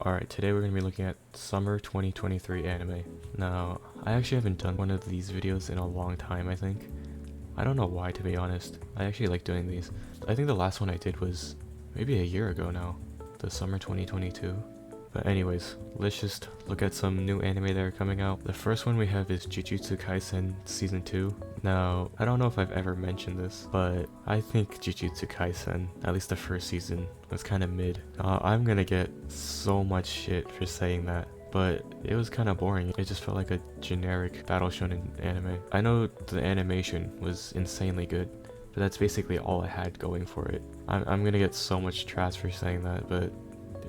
Alright, today we're going to be looking at summer 2023 anime. Now, I actually haven't done one of these videos in a long time, I think. I don't know why, to be honest. I actually like doing these. I think the last one I did was maybe a year ago now. The summer 2022. But anyways, let's just look at some new anime that are coming out. The first one we have is Jujutsu Kaisen Season 2. Now, I don't know if I've ever mentioned this, but I think Jujutsu Kaisen, at least the first season, was kind of mid. I'm gonna get so much shit for saying that, but it was kind of boring. It just felt like a generic battle shonen anime. I know the animation was insanely good, but that's basically all it had going for it. I'm gonna get so much trash for saying that, but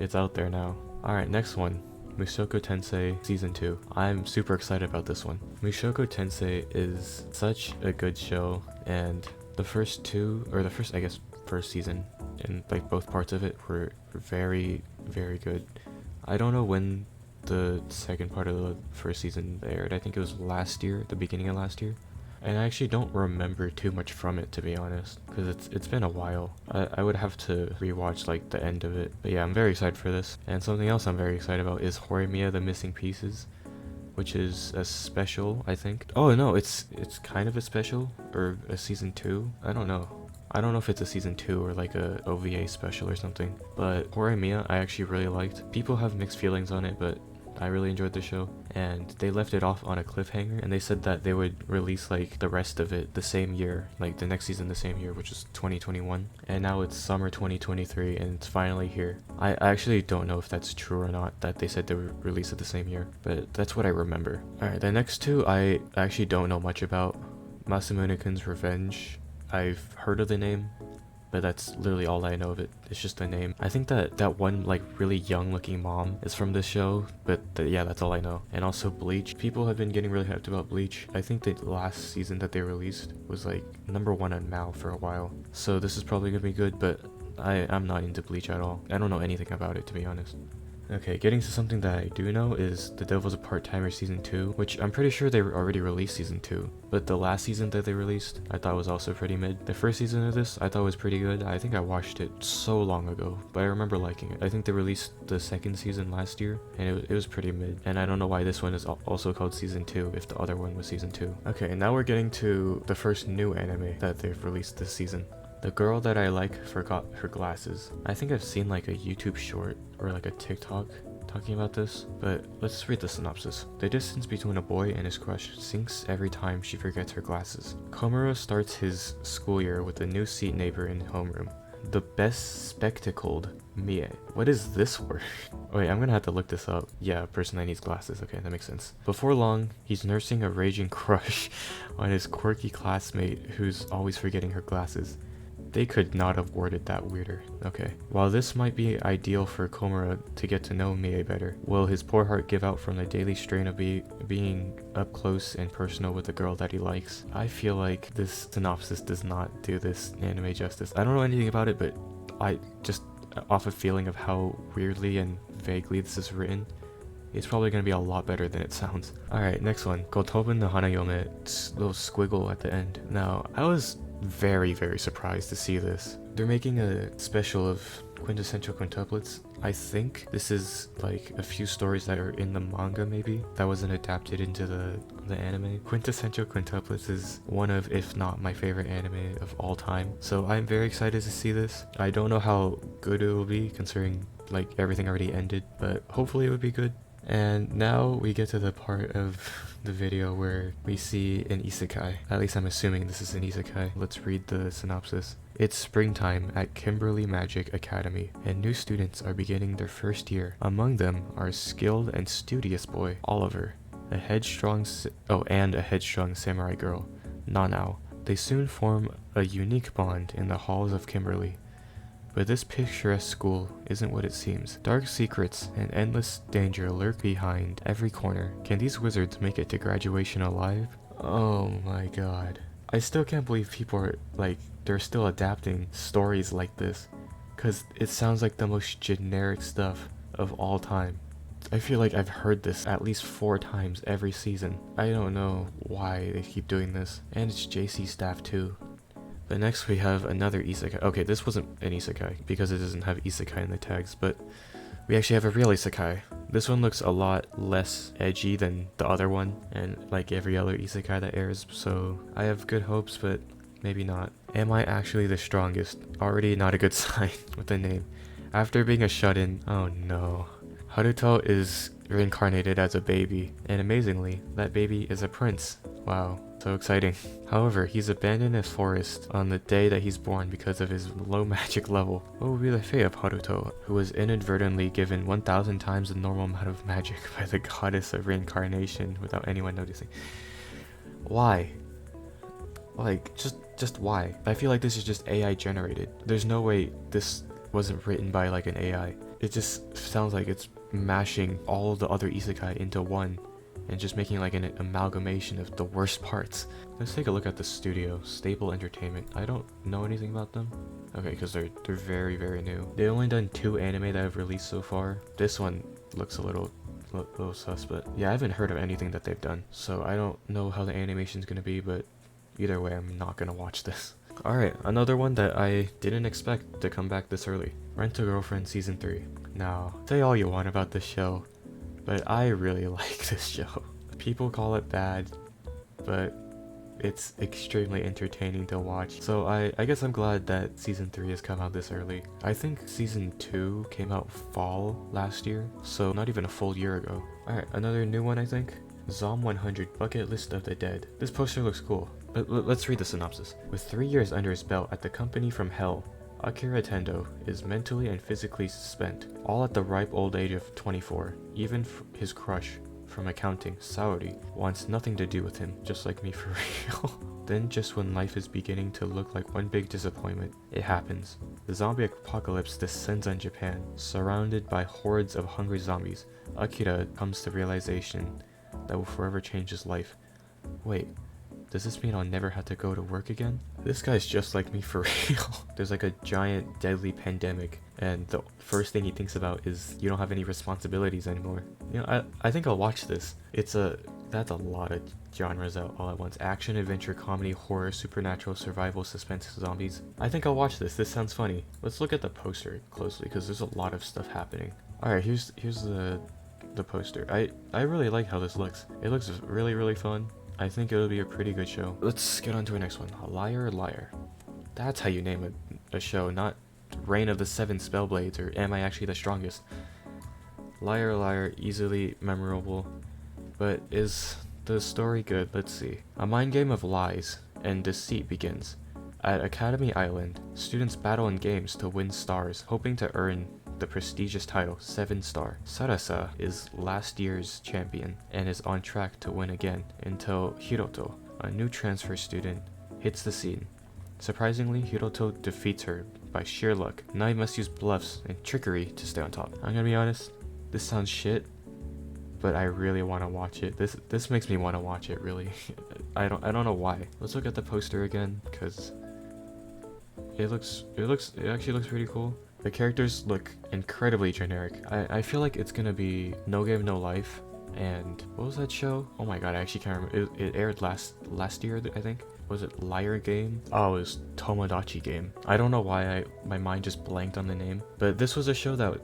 it's out there now. Alright, next one. Mushoku Tensei Season 2. I'm super excited about this one. Mushoku Tensei is such a good show, and the first season, and like both parts of it were very, very good. I don't know when the second part of the first season aired. I think it was last year, the beginning of last year. And I actually don't remember too much from it, to be honest, because it's been a while. I would have to rewatch like the end of it. But yeah, I'm very excited for this. And something else I'm very excited about is Horimiya the Missing Pieces, which is a special, I think. Oh no, it's kind of a special, or a season 2. I don't know. I don't know if it's a season 2 or like a OVA special or something. But Horimiya I actually really liked. People have mixed feelings on it, but I really enjoyed the show, and they left it off on a cliffhanger, and they said that they would release like the rest of it the same year, like the next season the same year, which is 2021, and now it's summer 2023 and it's finally here. I actually don't know if that's true or not, that they said they would release it the same year, but that's what I remember. Alright, the next two I actually don't know much about. Masamune-kun's Revenge, I've heard of the name, but that's literally all I know of it. It's just a name. I think that one like really young looking mom is from this show, but yeah, that's all I know. And also Bleach. People have been getting really hyped about Bleach. I think the last season that they released was like #1 on Mal for a while. So this is probably gonna be good, but I'm not into Bleach at all. I don't know anything about it, to be honest. Okay, getting to something that I do know is The Devil's a Part-Timer Season 2, which I'm pretty sure they already released Season 2, but the last season that they released I thought was also pretty mid. The first season of this I thought was pretty good. I think I watched it so long ago, but I remember liking it. I think they released the second season last year, and it was pretty mid, and I don't know why this one is also called Season 2 if the other one was Season 2. Okay, now we're getting to the first new anime that they've released this season. The Girl That I Like Forgot Her Glasses. I think I've seen like a YouTube short or like a TikTok talking about this, but let's read the synopsis. The distance between a boy and his crush sinks every time she forgets her glasses. Komuro starts his school year with a new seat neighbor in homeroom, the best spectacled Mie. What is this word? Wait, I'm gonna have to look this up. Yeah, a person that needs glasses. Okay, that makes sense. Before long, he's nursing a raging crush on his quirky classmate who's always forgetting her glasses. They could not have worded that weirder. Okay. While this might be ideal for Komura to get to know Mie better, will his poor heart give out from the daily strain of being up close and personal with the girl that he likes? I feel like this synopsis does not do this anime justice. I don't know anything about it, but I just, off a feeling of how weirdly and vaguely this is written, it's probably going to be a lot better than it sounds. Alright, next one. Gotoben no Hanayome, little squiggle at the end. Now, I was very, very surprised to see this. They're making a special of quintessential quintuplets. I think this is like a few stories that are in the manga, maybe, that wasn't adapted into the anime. Quintessential quintuplets is one of, if not my favorite anime of all time, so I'm very excited to see this. I don't know how good it will be considering like everything already ended, but hopefully it would be good. And now we get to the part of the video where we see an isekai. At least I'm assuming this is an isekai. Let's read the synopsis. It's springtime at Kimberly Magic Academy, and new students are beginning their first year. Among them are skilled and studious boy, Oliver, and a headstrong samurai girl, Nanao. They soon form a unique bond in the halls of Kimberly. But this picturesque school isn't what it seems. Dark secrets and endless danger lurk behind every corner. Can these wizards make it to graduation alive? Oh my god. I still can't believe people are like, they're still adapting stories like this, cause it sounds like the most generic stuff of all time. I feel like I've heard this at least 4 times every season. I don't know why they keep doing this. And it's JC staff too. But next we have another isekai. Okay, this wasn't an isekai because it doesn't have isekai in the tags, but we actually have a real isekai. This one looks a lot less edgy than the other one, and like every other isekai that airs, so I have good hopes, but maybe not. Am I actually the strongest? Already not a good sign with the name. After being a shut-in, oh no. Haruto is reincarnated as a baby, and amazingly, that baby is a prince. Wow, so exciting. However, he's abandoned his forest on the day that he's born because of his low magic level. What would be the fate of Haruto, who was inadvertently given 1,000 times the normal amount of magic by the goddess of reincarnation without anyone noticing? Why? Like, just why? I feel like this is just AI generated. There's no way this wasn't written by like an AI. It just sounds like it's mashing all of the other isekai into one and just making like an amalgamation of the worst parts. Let's take a look at the studio, Staple Entertainment. I don't know anything about them. Okay, because they're very, very new. They've only done 2 anime that have released so far. This one looks a little sus, but yeah, I haven't heard of anything that they've done. So I don't know how the animation's gonna be, but either way, I'm not gonna watch this. Alright, another one that I didn't expect to come back this early. Rent-a-Girlfriend Season 3. Now, say all you want about this show, but I really like this show. People call it bad, but it's extremely entertaining to watch. So I guess I'm glad that Season 3 has come out this early. I think Season 2 came out fall last year, so not even a full year ago. Alright, another new one I think. Zom 100 Bucket List of the Dead. This poster looks cool. But let's read the synopsis. With 3 years under his belt at the company from hell, Akira Tendo is mentally and physically spent, all at the ripe old age of 24. Even his crush from accounting, Saori, wants nothing to do with him, just like me for real. Then just when life is beginning to look like one big disappointment, it happens. The zombie apocalypse descends on Japan. Surrounded by hordes of hungry zombies, Akira comes to realization that will forever change his life. Wait, does this mean I'll never have to go to work again? This guy's just like me for real. There's like a giant deadly pandemic, and the first thing he thinks about is you don't have any responsibilities anymore. You know, I think I'll watch this. That's a lot of genres out all at once. Action, adventure, comedy, horror, supernatural, survival, suspense, zombies. I think I'll watch this. This sounds funny. Let's look at the poster closely because there's a lot of stuff happening. Alright, here's the poster. I really like how this looks. It looks really, really fun. I think it'll be a pretty good show. Let's get on to the next one. Liar Liar. That's how you name a show, not Reign of the Seven Spellblades or Am I Actually the Strongest? Liar Liar, easily memorable. But is the story good? Let's see. A mind game of lies and deceit begins. At Academy Island, students battle in games to win stars, hoping to earn the prestigious title 7-star. Sarasa is last year's champion and is on track to win again until Hiroto, a new transfer student, hits the scene. Surprisingly, Hiroto defeats her by sheer luck. Now he must use bluffs and trickery to stay on top. I'm gonna be honest, this sounds shit, but I really want to watch it. This makes me want to watch it, really. I don't know why. Let's look at the poster again, because it actually looks pretty cool. The characters look incredibly generic. I feel like it's gonna be No Game No Life, and what was that show? Oh my god, I actually can't remember. It aired last year, I think. Was it Liar Game? Oh, it was Tomodachi Game. I don't know why my mind just blanked on the name, but this was a show that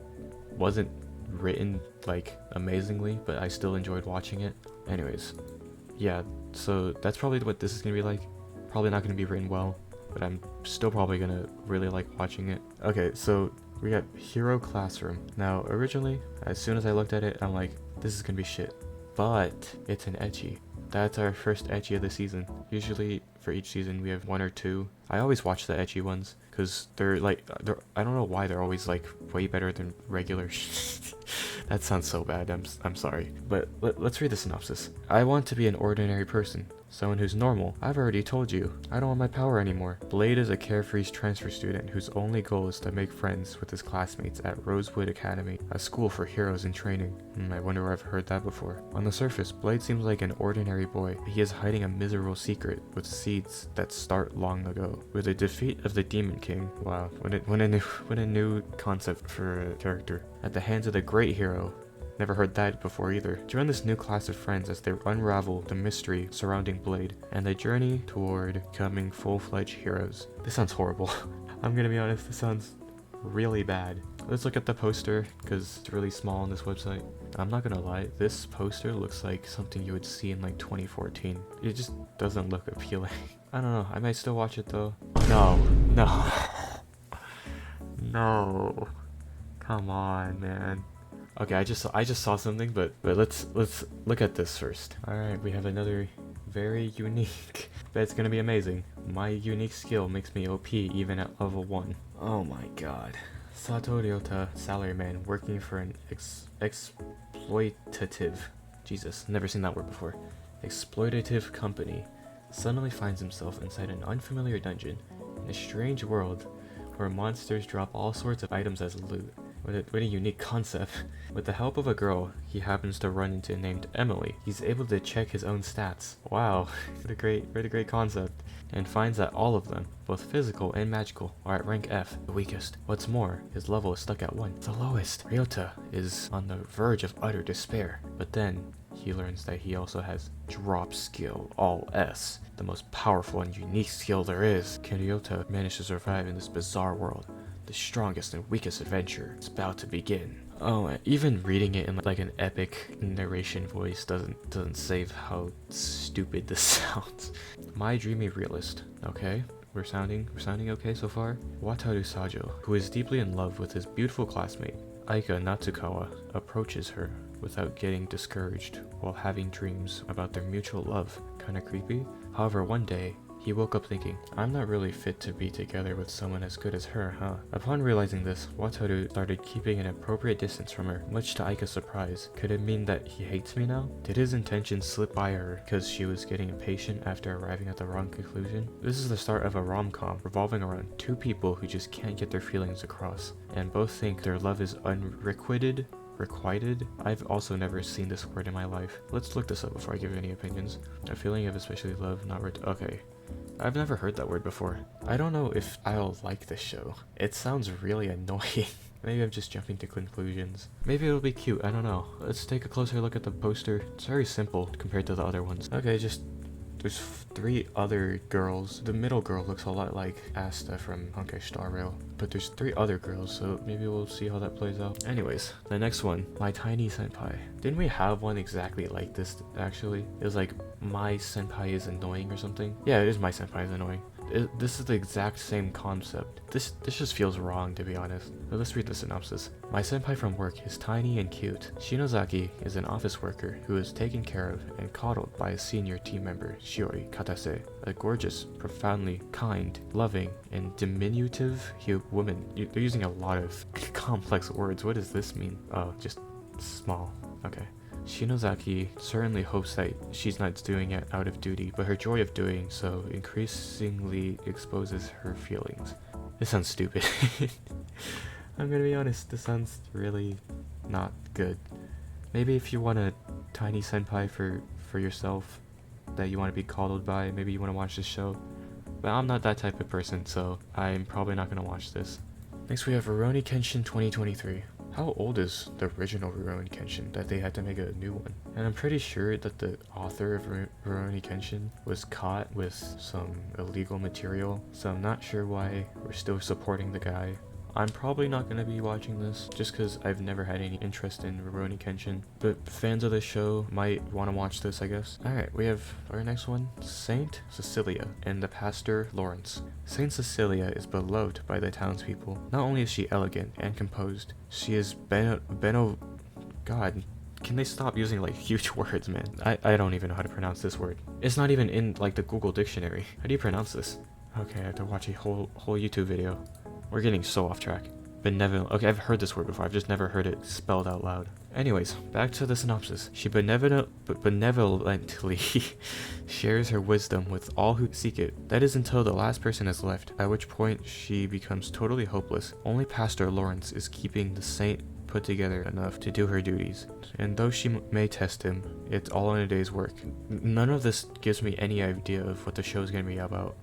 wasn't written like amazingly, but I still enjoyed watching it. Anyways, yeah, so that's probably what this is gonna be like. Probably not gonna be written well, but I'm still probably gonna really like watching it. Okay, so we got Hero Classroom. Now, originally, as soon as I looked at it, I'm like, this is gonna be shit. But it's an ecchi. That's our first ecchi of the season. Usually, for each season, we have 1 or 2. I always watch the ecchi ones, because they're I don't know why they're always like way better than regular. That sounds so bad, I'm sorry. But let's read the synopsis. I want to be an ordinary person. Someone who's normal. I've already told you. I don't want my power anymore. Blade is a carefree transfer student whose only goal is to make friends with his classmates at Rosewood Academy, a school for heroes in training. I wonder where I've heard that before. On the surface, Blade seems like an ordinary boy. He is hiding a miserable secret with seeds that start long ago. With the defeat of the Demon King, wow, what a new concept for a character. At the hands of the great hero. Never heard that before either. Join this new class of friends as they unravel the mystery surrounding Blade and the journey toward becoming full-fledged heroes. This sounds horrible. I'm gonna be honest, this sounds really bad. let's look at the poster because it's really small on this website. I'm not gonna lie, this poster looks like something you would see in like 2014. It just doesn't look appealing. I don't know, I might still watch it though. No, no, no, come on, man. Okay, I just saw something, but let's look at this first. All right, we have another very unique. That's gonna be amazing. My unique skill makes me OP even at level 1. Oh my god. Sato Ryota, salaryman working for an exploitative, Jesus, never seen that word before. Exploitative company, suddenly finds himself inside an unfamiliar dungeon in a strange world where monsters drop all sorts of items as loot. What a unique concept. With the help of a girl he happens to run into named Emily, he's able to check his own stats. Wow, what a great concept. And finds that all of them, both physical and magical, are at rank F, the weakest. What's more, his level is stuck at 1, the lowest. Ryota is on the verge of utter despair, but then he learns that he also has drop skill, all S, the most powerful and unique skill there is. Can Ryota manage to survive in this bizarre world? The strongest and weakest adventure is about to begin. Oh, even reading it in like an epic narration voice doesn't save how stupid this sounds. My dreamy realist. Okay, we're sounding okay so far. Wataru Sajo, who is deeply in love with his beautiful classmate, Aika Natsukawa, approaches her without getting discouraged while having dreams about their mutual love. Kinda creepy. However, one day, he woke up thinking, I'm not really fit to be together with someone as good as her, huh? Upon realizing this, Wataru started keeping an appropriate distance from her, much to Aika's surprise. Could it mean that he hates me now? Did his intentions slip by her because she was getting impatient after arriving at the wrong conclusion? This is the start of a rom-com revolving around two people who just can't get their feelings across, and both think their love is unrequited. Requited? I've also never seen this word in my life. Let's look this up before I give any opinions. A feeling of especially love, not okay. I've never heard that word before. I don't know if I'll like this show. It sounds really annoying. Maybe I'm just jumping to conclusions. Maybe it'll be cute, I don't know. Let's take a closer look at the poster. It's very simple compared to the other ones. Okay, there's 3 other girls. The middle girl looks a lot like Asta from Honkai Star Rail, but there's 3 other girls, so maybe we'll see how that plays out. Anyways, the next one, my tiny senpai. Didn't we have one exactly like this, actually? It was like, my senpai is annoying or something? Yeah, it is my senpai is annoying. This is the exact same concept. This just feels wrong, to be honest. But let's read the synopsis. My senpai from work is tiny and cute. Shinozaki is an office worker who is taken care of and coddled by a senior team member, Shiori Katase, a gorgeous, profoundly kind, loving, and diminutive woman. They're using a lot of complex words. What does this mean? Oh, just small. Okay. Shinozaki certainly hopes that she's not doing it out of duty, but her joy of doing so increasingly exposes her feelings. This sounds stupid. I'm gonna be honest, this sounds really not good. Maybe if you want a tiny senpai for yourself that you want to be coddled by, maybe you want to watch this show. But I'm not that type of person, so I'm probably not gonna watch this. Next we have Rurouni Kenshin 2023. How old is the original Rurouni Kenshin that they had to make a new one? And I'm pretty sure that the author of Rurouni Kenshin was caught with some illegal material, so I'm not sure why we're still supporting the guy. I'm probably not going to be watching this just because I've never had any interest in Rurouni Kenshin, but fans of the show might want to watch this, I guess. Alright, we have our next one, Saint Cecilia and the Pastor Lawrence. Saint Cecilia is beloved by the townspeople. Not only is she elegant and composed, she is God, can they stop using like huge words, man? I don't even know how to pronounce this word. It's not even in like the Google dictionary. How do you pronounce this? Okay, I have to watch a whole YouTube video. We're getting so off track. Benevolent. Okay, I've heard this word before. I've just never heard it spelled out loud. Anyways, back to the synopsis. She benevolently shares her wisdom with all who seek it. That is until the last person is left, at which point she becomes totally hopeless. Only Pastor Lawrence is keeping the saint put together enough to do her duties. And though she may test him, it's all in a day's work. None of this gives me any idea of what the show is going to be about,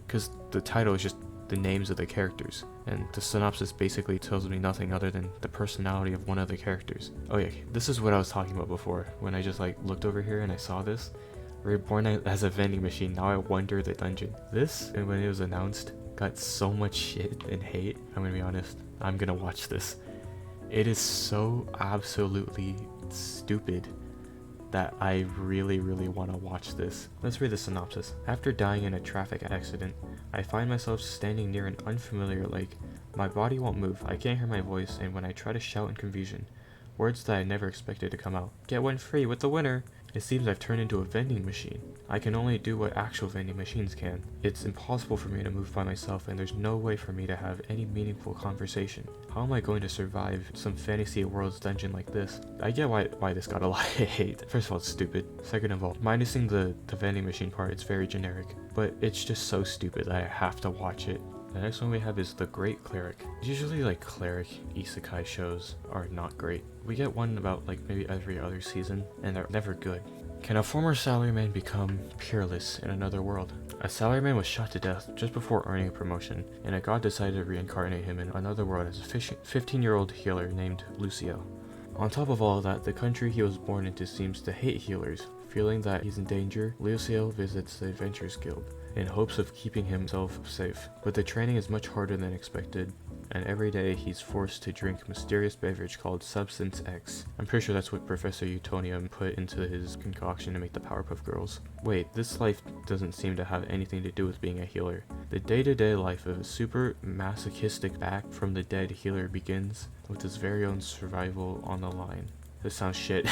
because the title is just the names of the characters, and the synopsis basically tells me nothing other than the personality of one of the characters. Oh yeah, this is what I was talking about before, when I just like looked over here and I saw this. Reborn as a vending machine, now I wonder the dungeon. This, and when it was announced, got so much shit and hate. I'm gonna be honest, I'm gonna watch this. It is so absolutely stupid that I really want to watch this. Let's read the synopsis. After dying in a traffic accident, I find myself standing near an unfamiliar lake. My body won't move, I can't hear my voice, and when I try to shout in confusion, words that I never expected to come out. Get one free with the winner! It seems I've turned into a vending machine. I can only do what actual vending machines can. It's impossible for me to move by myself, and there's no way for me to have any meaningful conversation. How am I going to survive some fantasy world's dungeon like this? I get why this got a lot of hate. First of all, it's stupid. Second of all, minusing the vending machine part, it's very generic. But it's just so stupid that I have to watch it. The next one we have is The Great Cleric. Usually like cleric isekai shows are not great. We get one about like maybe every other season, and they're never good. Can a former salaryman become peerless in another world? A salaryman was shot to death just before earning a promotion, and a god decided to reincarnate him in another world as a 15-year-old healer named Lucio. On top of all of that, the country he was born into seems to hate healers. Feeling that he's in danger, Lucio visits the Adventurers Guild in hopes of keeping himself safe. But the training is much harder than expected, and every day he's forced to drink a mysterious beverage called Substance X. I'm pretty sure that's what Professor Utonium put into his concoction to make the Powerpuff Girls. Wait, this life doesn't seem to have anything to do with being a healer. The day-to-day life of a super masochistic back from the dead healer begins with his very own survival on the line. This sounds shit.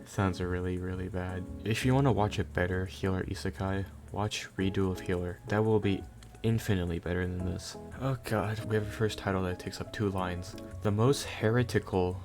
Sounds really bad. If you want to watch a better healer isekai, watch Redo of Healer. That will be infinitely better than this. Oh god, we have a first title that takes up 2 lines. The most heretical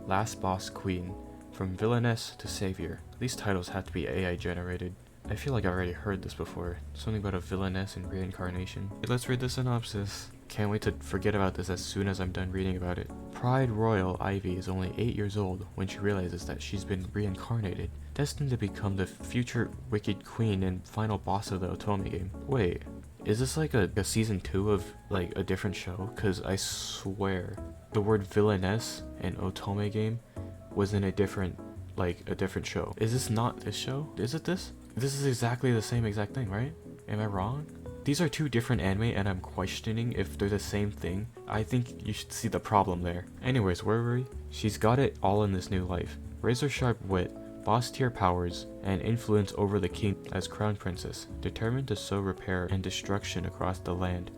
last boss queen, from villainess to savior. These titles have to be AI generated. I feel like I already heard this before. Something about a villainess and reincarnation. Let's read the synopsis. Can't wait to forget about this as soon as I'm done reading about it. Pride Royal Ivy is only 8 years old when she realizes that she's been reincarnated, destined to become the future Wicked Queen and final boss of the Otome game. Wait, is this like a season 2 of like a different show? Cause I swear the word villainess and Otome game was in a different show. Is this not this show? Is it this? This is exactly the same exact thing, right? Am I wrong? These are 2 different anime and I'm questioning if they're the same thing. I think you should see the problem there. Anyways, where were we? She's got it all in this new life. Razor sharp wit, boss tier powers, and influence over the king as crown princess, determined to sow repair and destruction across the land.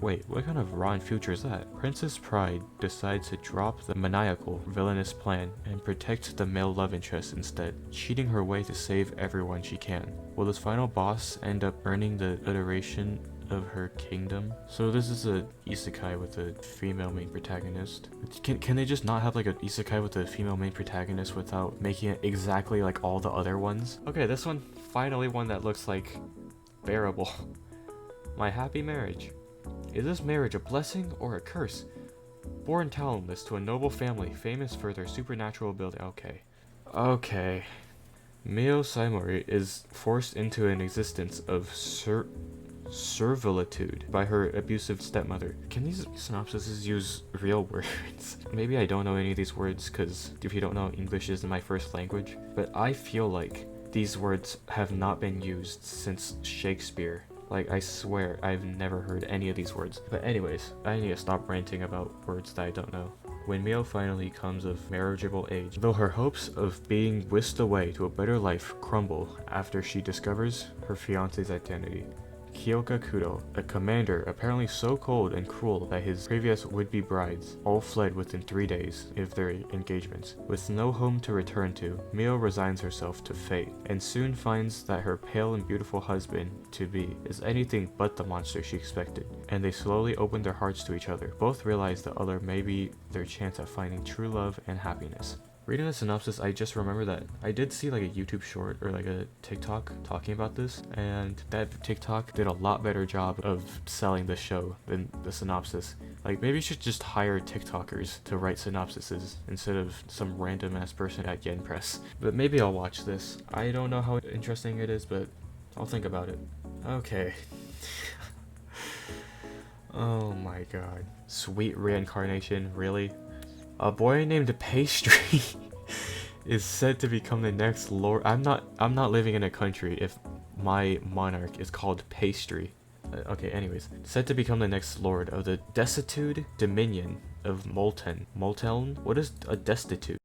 Wait, what kind of rotten future is that? Princess Pride decides to drop the maniacal, villainous plan and protect the male love interest instead, cheating her way to save everyone she can. Will this final boss end up earning the adoration of her kingdom? So this is a isekai with a female main protagonist. Can they just not have like a isekai with a female main protagonist without making it exactly like all the other ones? Okay, this one, finally one that looks like bearable. My happy marriage. Is this marriage a blessing or a curse? Born talentless to a noble family famous for their supernatural ability. Okay. Mio Saimori is forced into an existence of servitude by her abusive stepmother. Can these synopsises use real words? Maybe I don't know any of these words because if you don't know, English isn't my first language, but I feel like these words have not been used since Shakespeare. Like, I swear, I've never heard any of these words. But anyways, I need to stop ranting about words that I don't know. When Mio finally comes of marriageable age, though her hopes of being whisked away to a better life crumble after she discovers her fiance's identity. Kyoka Kudo, a commander apparently so cold and cruel that his previous would-be brides all fled within 3 days of their engagements. With no home to return to, Mio resigns herself to fate, and soon finds that her pale and beautiful husband-to-be is anything but the monster she expected, and they slowly open their hearts to each other. Both realize the other may be their chance at finding true love and happiness. Reading the synopsis, I just remember that I did see like a YouTube short or like a TikTok talking about this, and that TikTok did a lot better job of selling the show than the synopsis. Like, maybe you should just hire TikTokers to write synopsises instead of some random ass person at Yen Press. But maybe I'll watch this. I don't know how interesting it is, but I'll think about it. Okay. Oh my god. Sweet reincarnation, really? A boy named Pastry is said to become the next lord. I'm not living in a country if my monarch is called Pastry. Okay, anyways. Said to become the next lord of the Destitute Dominion of Molten. Molten? What is a destitute?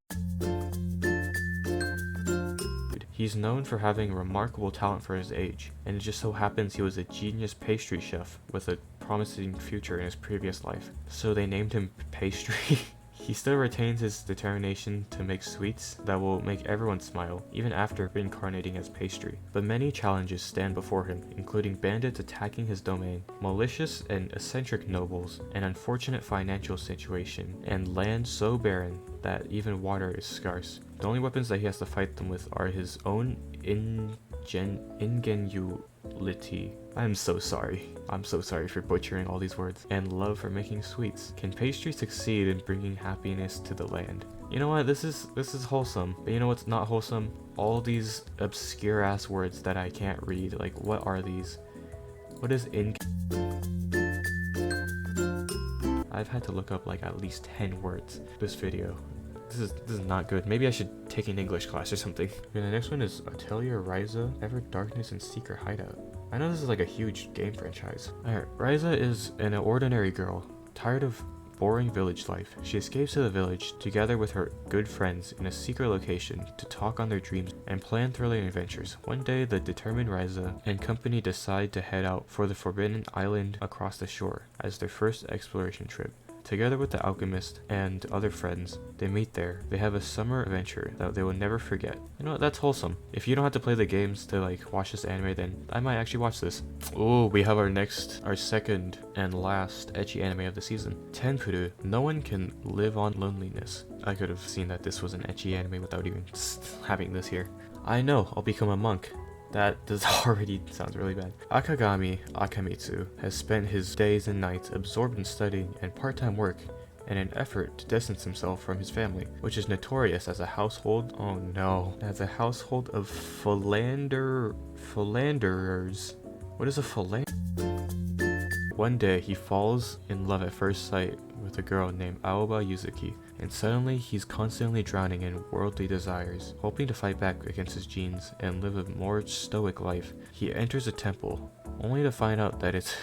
He's known for having remarkable talent for his age, and it just so happens he was a genius pastry chef with a promising future in his previous life. So they named him Pastry. He still retains his determination to make sweets that will make everyone smile, even after reincarnating as Pastry. But many challenges stand before him, including bandits attacking his domain, malicious and eccentric nobles, an unfortunate financial situation, and land so barren that even water is scarce. The only weapons that he has to fight them with are his own ingenuity. I'm so sorry for butchering all these words. And love for making sweets. Can Pastry succeed in bringing happiness to the land? You know what, this is wholesome. But you know what's not wholesome? All these obscure ass words that I can't read. Like, what are these? What is I've had to look up like at least 10 words this video. This is not good. Maybe I should take an English class or something. Okay, the next one is Atelier Ryza, Ever Darkness and Secret Hideout. I know this is like a huge game franchise. Alright, Ryza is an ordinary girl, tired of boring village life. She escapes to the village to gather with her good friends in a secret location to talk on their dreams and plan thrilling adventures. One day, the determined Ryza and company decide to head out for the Forbidden Island across the shore as their first exploration trip. Together with the alchemist and other friends, they meet there. They have a summer adventure that they will never forget. You know what, that's wholesome. If you don't have to play the games to like watch this anime, then I might actually watch this. Oh, we have our second and last ecchi anime of the season. Tenpuru, No One Can Live on Loneliness. I could have seen that this was an ecchi anime without even having this here. I know, I'll become a monk. That does already sounds really bad. Akagami Akamitsu has spent his days and nights absorbed in studying and part-time work in an effort to distance himself from his family, which is notorious as a household as a household of philanderers. What is a philanderer? One day he falls in love at first sight with a girl named Aoba Yuzuki, and suddenly he's constantly drowning in worldly desires. Hoping to fight back against his genes and live a more stoic life, he enters a temple, only to find out that it's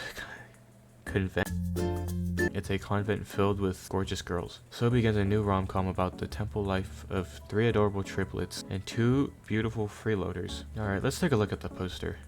a convent filled with gorgeous girls. So begins a new rom-com about the temple life of 3 adorable triplets and 2 beautiful freeloaders. Alright, let's take a look at the poster.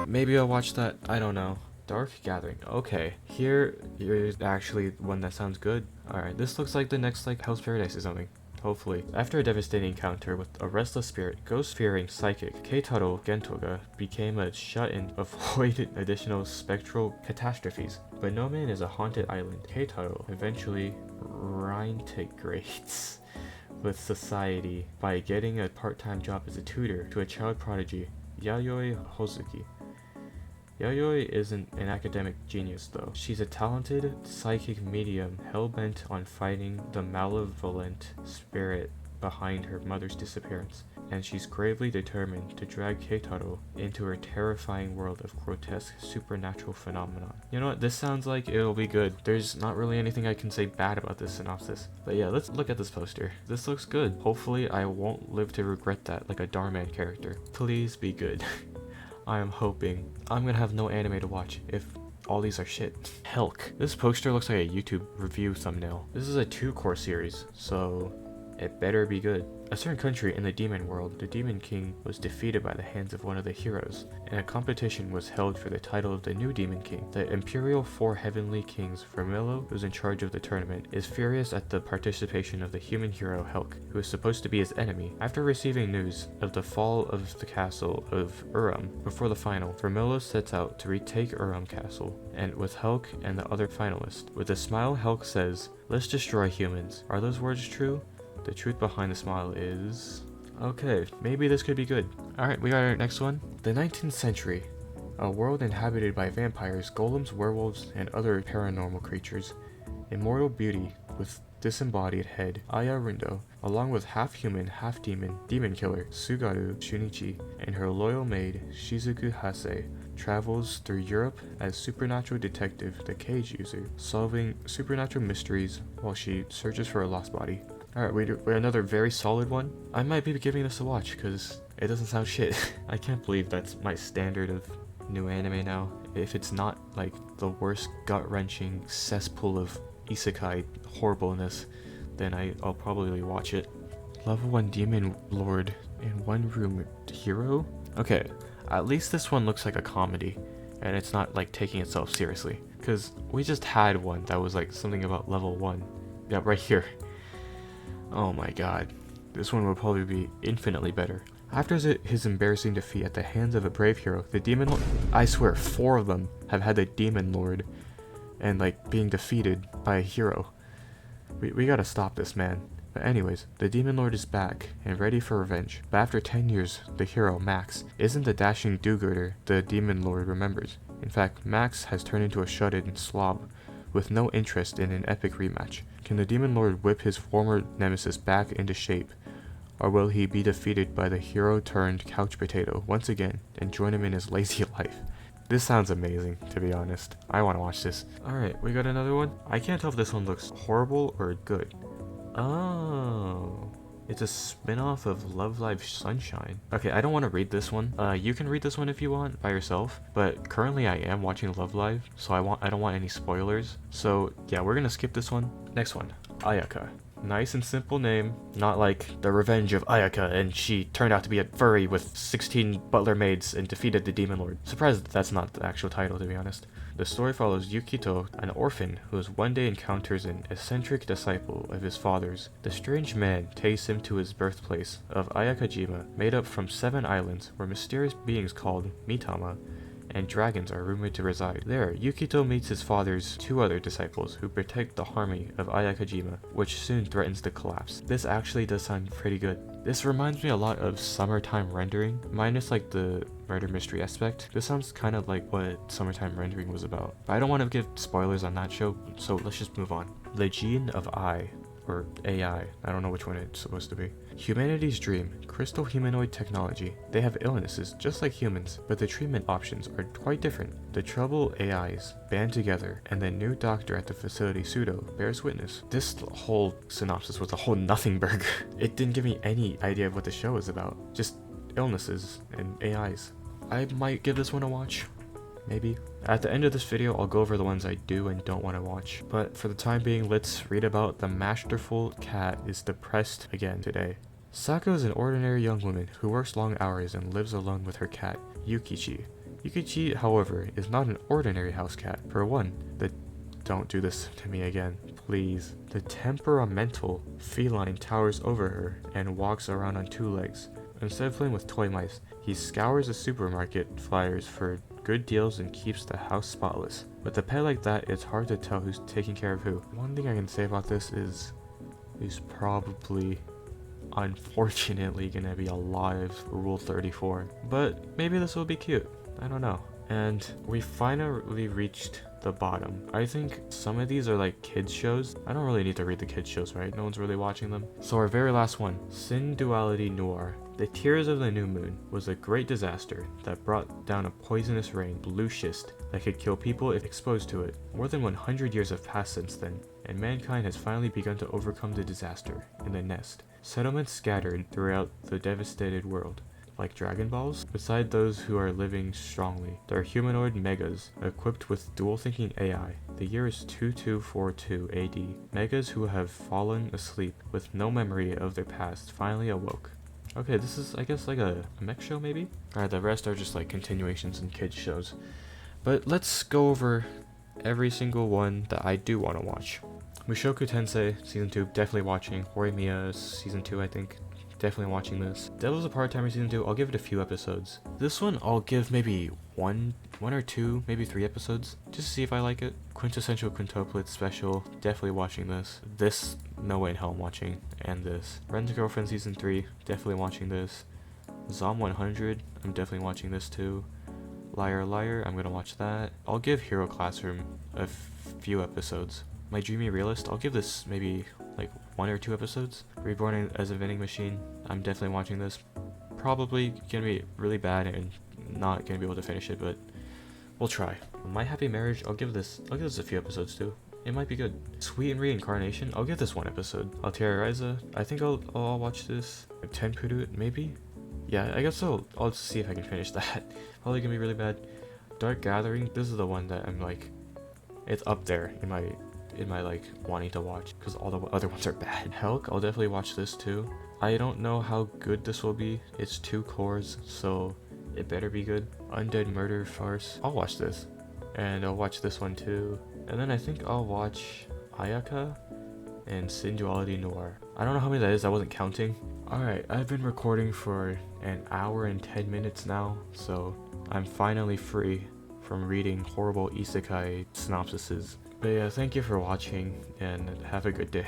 Maybe I'll watch that, I don't know. Dark Gathering. Okay, here's actually one that sounds good. Alright, this looks like the next like Hell's Paradise or something. Hopefully. After a devastating encounter with a restless spirit, ghost-fearing psychic Keitaro Gentoga became a shut-in, avoided additional spectral catastrophes. But no man is a haunted island. Keitaro eventually reintegrates with society by getting a part-time job as a tutor to a child prodigy, Yayoi Hozuki. Yayoi isn't an academic genius though. She's a talented psychic medium hell-bent on fighting the malevolent spirit behind her mother's disappearance, and she's gravely determined to drag Keitaro into her terrifying world of grotesque supernatural phenomenon. You know what, this sounds like it'll be good. There's not really anything I can say bad about this synopsis. But yeah, let's look at this poster. This looks good. Hopefully I won't live to regret that like a Darman character. Please be good. I am hoping. I'm gonna have no anime to watch if all these are shit. Helk. This poster looks like a YouTube review thumbnail. This is a 2-core series, so it better be good. A certain country in the demon world, the demon king was defeated by the hands of one of the heroes, and a competition was held for the title of the new demon king. The imperial 4 heavenly kings, Vermillo, who's in charge of the tournament, is furious at the participation of the human hero Helk, who is supposed to be his enemy. After receiving news of the fall of the castle of Urum before the final, Vermillo sets out to retake Urum castle, and with Helk and the other finalists. With a smile, Helk says, "Let's destroy humans." Are those words true? The truth behind the smile is... okay, maybe this could be good. Alright, we got our next one. The 19th century. A world inhabited by vampires, golems, werewolves, and other paranormal creatures. Immortal beauty with disembodied head, Aya Rindo, along with half-human, half-demon, demon killer, Sugaru Shunichi, and her loyal maid, Shizuku Hase, travels through Europe as supernatural detective, the Cage User, solving supernatural mysteries while she searches for a lost body. Alright, we another very solid one. I might be giving this a watch because it doesn't sound shit. I can't believe that's my standard of new anime now. If it's not like the worst gut-wrenching cesspool of isekai horribleness, then I'll probably watch it. Level 1 Demon Lord in one room hero? Okay, at least this one looks like a comedy, and it's not like taking itself seriously. Because we just had one that was like something about level 1. Yeah, right here. Oh my god. This one will probably be infinitely better. After his embarrassing defeat at the hands of a brave hero, the Demon Lord, I swear 4 of them have had the Demon Lord and like being defeated by a hero. We gotta stop this, man. But anyways, the Demon Lord is back and ready for revenge. But after 10 years, the hero, Max, isn't the dashing do-gooder the Demon Lord remembers. In fact, Max has turned into a shut-in slob with no interest in an epic rematch. Can the Demon Lord whip his former nemesis back into shape? Or will he be defeated by the hero-turned-couch potato once again and join him in his lazy life? This sounds amazing, to be honest. I want to watch this. Alright, we got another one. I can't tell if this one looks horrible or good. Oh, it's a spin-off of Love Live Sunshine. Okay, I don't want to read this one. You can read this one if you want by yourself, but currently I am watching Love Live, so I don't want any spoilers. So yeah, we're gonna skip this one. Next one, Ayaka. Nice and simple name, not like The Revenge of Ayaka and she turned out to be a furry with 16 butler maids and defeated the Demon Lord. Surprised that's not the actual title, to be honest. The story follows Yukito, an orphan who one day encounters an eccentric disciple of his father's. The strange man takes him to his birthplace of Ayakajima, made up from 7 islands where mysterious beings called Mitama and dragons are rumored to reside. There, Yukito meets his father's 2 other disciples who protect the harmony of Ayakajima, which soon threatens to collapse. This actually does sound pretty good. This reminds me a lot of Summertime Rendering, minus like the murder mystery aspect. This sounds kind of like what Summertime Rendering was about. But I don't want to give spoilers on that show, so let's just move on. Legion of I, or AI, I don't know which one it's supposed to be. Humanity's dream, crystal humanoid technology. They have illnesses just like humans, but the treatment options are quite different. The troubled AIs band together, and the new doctor at the facility, Pseudo, bears witness. This whole synopsis was a whole nothing burger. It didn't give me any idea of what the show is about. Just illnesses and AIs. I might give this one a watch. Maybe. At the end of this video, I'll go over the ones I do and don't want to watch. But for the time being, let's read about the masterful cat is depressed again today. Sako is an ordinary young woman who works long hours and lives alone with her cat, Yukichi. Yukichi, however, is not an ordinary house cat. For one, don't do this to me again, please. The temperamental feline towers over her and walks around on 2 legs. Instead of playing with toy mice, he scours the supermarket flyers for good deals and keeps the house spotless. With a pet like that, it's hard to tell who's taking care of who. One thing I can say about this is he's probably, unfortunately, gonna be a lot of Rule 34. But maybe this will be cute. I don't know. And we finally reached the bottom. I think some of these are like kids shows. I don't really need to read the kids shows, right? No one's really watching them. So our very last one, Sin Duality Noir. The Tears of the New Moon was a great disaster that brought down a poisonous rain, blue schist, that could kill people if exposed to it. More than 100 years have passed since then, and mankind has finally begun to overcome the disaster in the nest. Settlements scattered throughout the devastated world. Like Dragon Balls? Beside those who are living strongly, there are humanoid megas equipped with dual-thinking AI. The year is 2242 AD. Megas who have fallen asleep with no memory of their past finally awoke. Okay, this is, I guess, like a mech show, maybe? Alright, the rest are just, like, continuations and kids shows. But let's go over every single one that I do want to watch. Mushoku Tensei, Season 2, definitely watching. Horimiya, Season 2, I think. Definitely watching this. Devil's a Part-Timer Season 2, I'll give it a few episodes. This one, I'll give maybe one or two, maybe 3 episodes, just to see if I like it. Quintessential Quintuplet Special, definitely watching this. This, no way in hell I'm watching. And this. Rent a Girlfriend Season 3, definitely watching this. Zom 100, I'm definitely watching this too. Liar Liar, I'm gonna watch that. I'll give Hero Classroom a few episodes. My Dreamy Realist, I'll give this maybe like 1 or 2 episodes. Reborn as a Vending Machine, I'm definitely watching this. Probably gonna be really bad and not gonna be able to finish it, but we'll try. My Happy Marriage, I'll give this a few episodes too. It might be good. Sweet and Reincarnation, I'll give this 1 episode. Altera Ryza, I think I'll watch this. Tenpuru, maybe? Yeah, I guess I'll see if I can finish that. Probably gonna be really bad. Dark Gathering, this is the one that I'm like, it's up there in my like wanting to watch, because all the other ones are bad. Helk, I'll definitely watch this too. I don't know how good this will be. It's 2 cores, so it better be good. Undead Murder Farce, I'll watch this. And I'll watch this one too. And then I think I'll watch Ayaka and Sin Duality Noir. I don't know how many that is, I wasn't counting. Alright, I've been recording for an hour and 10 minutes now, so I'm finally free from reading horrible isekai synopsises. But yeah, thank you for watching, and have a good day.